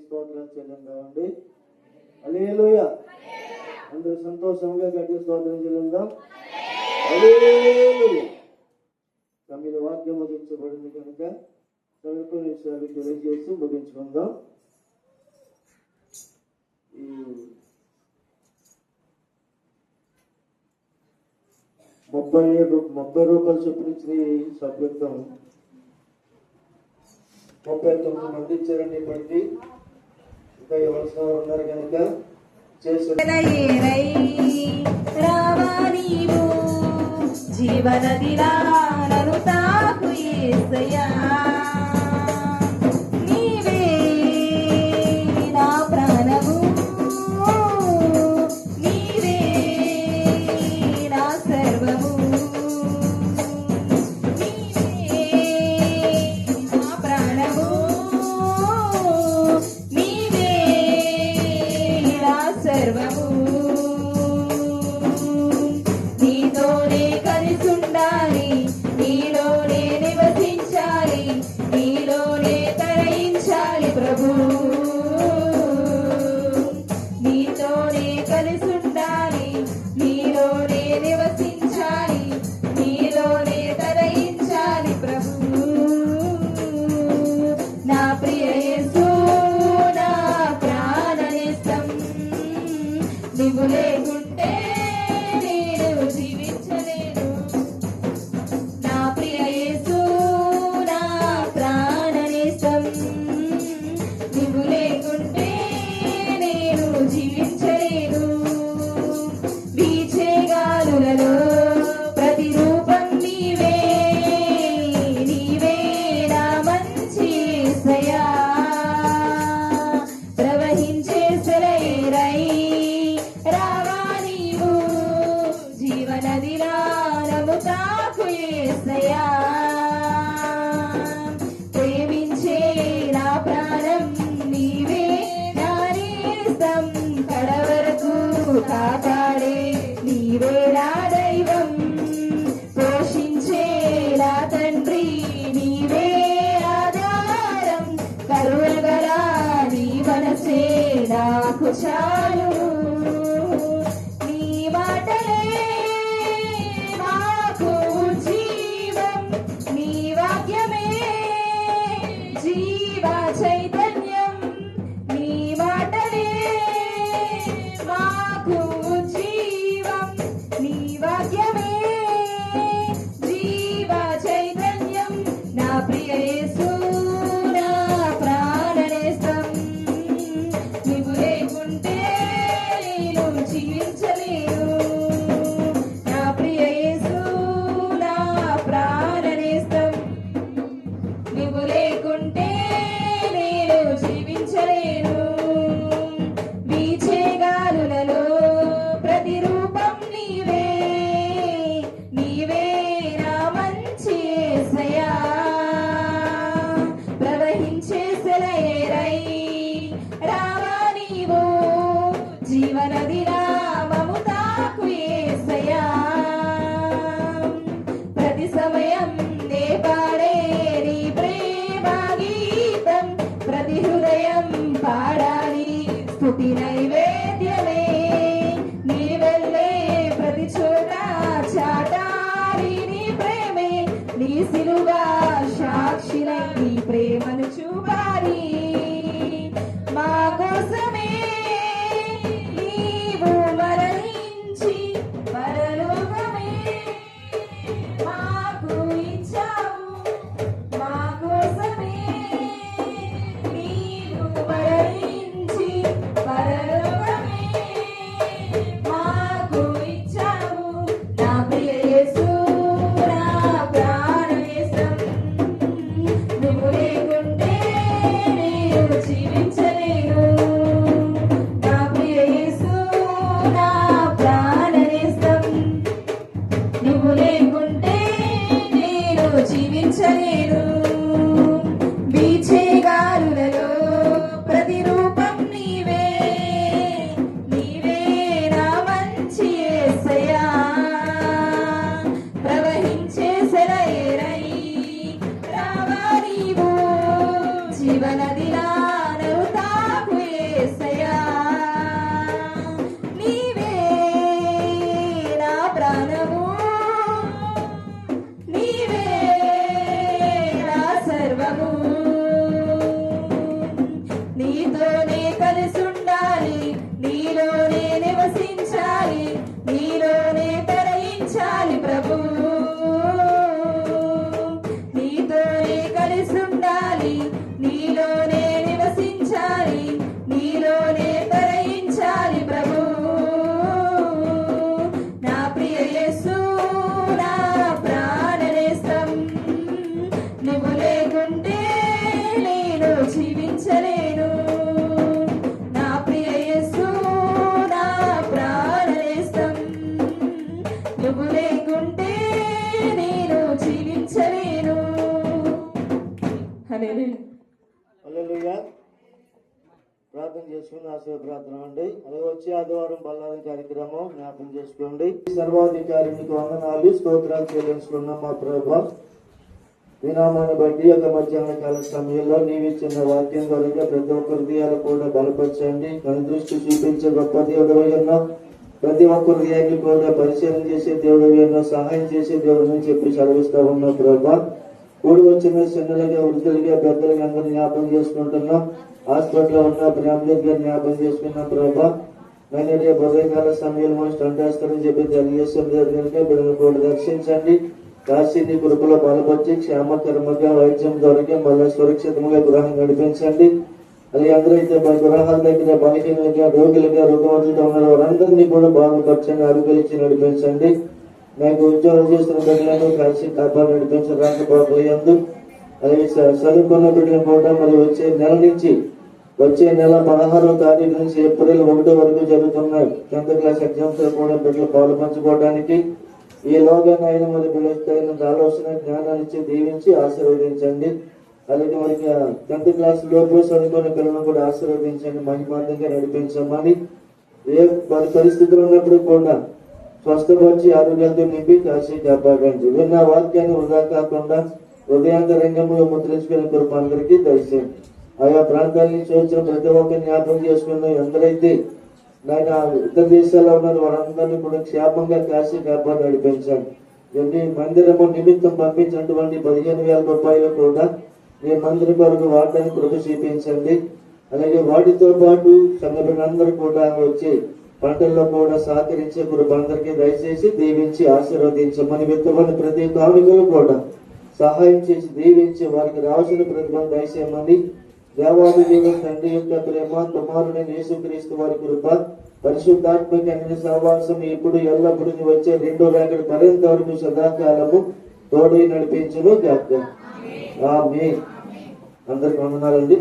స్తోత్రం చెల్లిందామండి. హల్లెలూయా. అందరూ సంతోషంగా గట్టి స్తోత్రం చెల్లిందాం. హల్లెలూయా. తమిళ వాక్యం ముగించబడింది కనుక చదువుకునే విషయాలు తెలియజేసి ముగించుకుందాం. ఈ 30 రూపాయలు చొప్పున ఇచ్చిన సభ్యత్వం 39 మంది ఇచ్చారండి. ఇప్పటికీ ఇంకా ఎవరు ఉన్నారు కనుక జీవనదిలా నన్ను తాకు యేసయ్యా, నీవే నా ప్రాణము, నీవే నా సర్వము, నీవే నా ప్రాణము, నీవే నా సర్వము. నీతోనే కలిసి ఉండాలి, నీలోనే నివసించాలి, నీలోనే తరించాలి ప్రభు. నా ప్రియ యేసు నా ప్రాణనేస్తం, నీవు లేకుంటే నేను జీవించలేను. నా ప్రియ యేసు నా ప్రాణనేస్తం, నీవు లేకుంటే నేను జీవించలేను. వీచే గాలులలో ప్రతిరూపం నీవే, నీవే నా మంచి యేసయ్యా. ప్రవహించే సెలయేరై రావా నీవు, జీవనదిలా నన్ను తాకు యేసయ్యా. ప్రేమించే నా ప్రాణం నీవే, నా నేస్తం కడవరకు కాపాడే నీవే నా దైవం. పోషించే నా తండ్రి నీవే ఆధారం, కరుణగల నీ మనసే నాకు చాలు. నీ మాటలే మాకు జీవం, నీ వాక్యమే జీవ చైతన్యం, నీ మాటలే మాకు జీవం, నీ వాక్యమే జీవ చైతన్యం. నా ప్రియ యేసు నా ప్రాణనేస్తం, నీవు లేకుంటే నేను జీవించలేను. నా ప్రియ యేసు నా ప్రాణనేస్తం, నీవు లేకుంటే నేను జీవించలేను. వీచే గాలులలో ప్రతిరూపం నీవే, నీవే నా మంచి యేసయ్యా. ప్రవహించే సెలయేరై రావా నీవు, జీవనదిలా మము తాకు యేసయ్యా. ప్రతి సమయం నే పాడే నీ ప్రేమ గీతం, ప్రతి హృదయం పాడాలి స్తుతి నైవేద్యమే. నీ వెళ్ళే ప్రతి చోట చాటాలి నీ ప్రేమే, నీ సిలువ సాక్షినై నీ ప్రేమను చూపాలి. మా కోసమే నీవు మరణించి పరలోకమే మాకు ఇచ్చావు. మా కోసమే నీవు మరణించి పరలోకమే మాకు ఇచ్చావు. నా ప్రియ యేసు నా ప్రాణనేస్తం, నువ్వు లేకుంటే నేను జీవించలేను. నా ప్రియ యేసు నా ప్రాణనేస్తం, నువ్వు లేకుంటే నేను జీవించలేను. వీచే గాలులలో ప్రతిరూపం నీవే, నీవే నా మంచి యేసయ్యా. ప్రవహించే సెలయేరై రావా నీవు, జీవనదిలా నన్ను తాకు కొద్దిగా ప్రార్థన చేసుకుని ఆశీర్వాద ప్రార్థన అండి. అది వచ్చే ఆదివారం బల్లాది కార్యక్రమం జ్ఞాపకం చేసుకోండి. సర్వాధికారికి వందనాలు స్తోత్రాలు చెల్లించుకున్నాం మా ప్రభా. వినామాన్ని బట్టి ఒక మధ్యాహ్న కాల సమయంలో నీవిచ్చిన వాక్యం కనుక ప్రతి ఒక్క హృదయాలు కూడా బలపరచండి. మన దృష్టి చూపించే గొప్ప దేవుడు ఎన్నో ప్రతి ఒక్క హృదయాన్ని కూడా పరిశీలన చేసే దేవుడు ఎన్నో సహాయం చేసే దేవుడు అని చెప్పి చదివిస్తా ఉన్నాం ప్రభా. కూడి వచ్చిన చిన్నలుగా వృద్ధులుగా పెద్దలుగా అందరూ జ్ఞాపకం చేసుకుంటున్నాం. హాస్పిటల్లో ఉన్న ప్రేమ దగ్గర జ్ఞాపకం చేసుకున్నాం ప్రభా. నేను రేపు ఉదయకాల సమయంలో స్టంట్ వేస్తారని చెప్పి తెలియజేస్తున్న బిడ్డలు కూడా రక్షించండి. కాశీని కృపలో బలపరిచి క్షేమకరముగా వైద్యం దొరికి మళ్ళీ సురక్షితంగా గృహం నడిపించండి. అది అందరైతే గృహాల దగ్గర బలహీనంగా రోగులుగా రుగ్మతులతో ఉన్న వారందరినీ కూడా బాగుపరచండి. అడుగులిచ్చి నడిపించండి. నాకు ఉద్యోగం చేస్తున్న బిడ్డలను కలిసి కాపాడు నడిపించడానికి బాగుంది. అలాగే చదువుకున్న బిడ్డలను కూడా మరి వచ్చే నెల 16వ తారీఖు నుంచి ఏప్రిల్ 1 వరకు జరుగుతున్నాయి 10th క్లాస్ ఎగ్జామ్స్ కూడా బిడ్డలు పాలు పంచుకోవడానికి ఈలోగా ఆయన మరి బిడ్డలైన ఆలోచన జ్ఞానాన్ని ఇచ్చి దీవించి ఆశీర్వదించండి. అలాగే మనకి 10th క్లాస్ లోపు చదువుకునే పిల్లలను కూడా ఆశీర్వదించండి. మహిమాంతంగా నడిపించమని ఏ పరిస్థితులు ఉన్నప్పుడు కూడా స్వస్థపరిచి ఆరోగ్యాలతో నింపి కాశీ కాపాడండి. విన్న వాక్యాన్ని వృధా కాకుండా హృదయాంతరంగంలో ముద్రించుకునే కృప అందరికీ దయచేయండి. ఆయా ప్రాంతాల నుంచి వచ్చిన ప్రతి ఒక్కరిని జ్ఞాపకం చేసుకున్న ఎందరైతే నాయన ఇతర దేశాల్లో ఉన్నారు వారందరినీ కూడా క్షేమంగా కాశీ కాపాడు నడిపించండి. మందిరము నిమిత్తం పంపించినటువంటి 15,000 రూపాయలు కూడా ఈ మందిరం కొరకు వాడడానికి కృప చూపించండి. అలాగే వాటితో పాటు సంఘటనలందరూ కూడా వచ్చి పంటల్లో కూడా సహకరించే కృప అందరికీ దయచేసి దీవించి ఆశీర్వదించమని విత్తమని ప్రతి కానుకలు కూడా సహాయం చేసి దీవించి వారికి రావాల్సిన ప్రతిభను దయచేయమని దేవాది దేవుని తండ్రి యొక్క ప్రేమ కుమారుడైన యేసుక్రీస్తు వారి కృప పరిశుద్ధాత్మక అన్ని సహవాసం ఇప్పుడు ఎల్లప్పుడూ వచ్చే 2వ రాకడ పర్యంత వరకు సదాకాలము తోడై నడిపించును గాక. ఆమేన్. అందరికి వందనాలండి.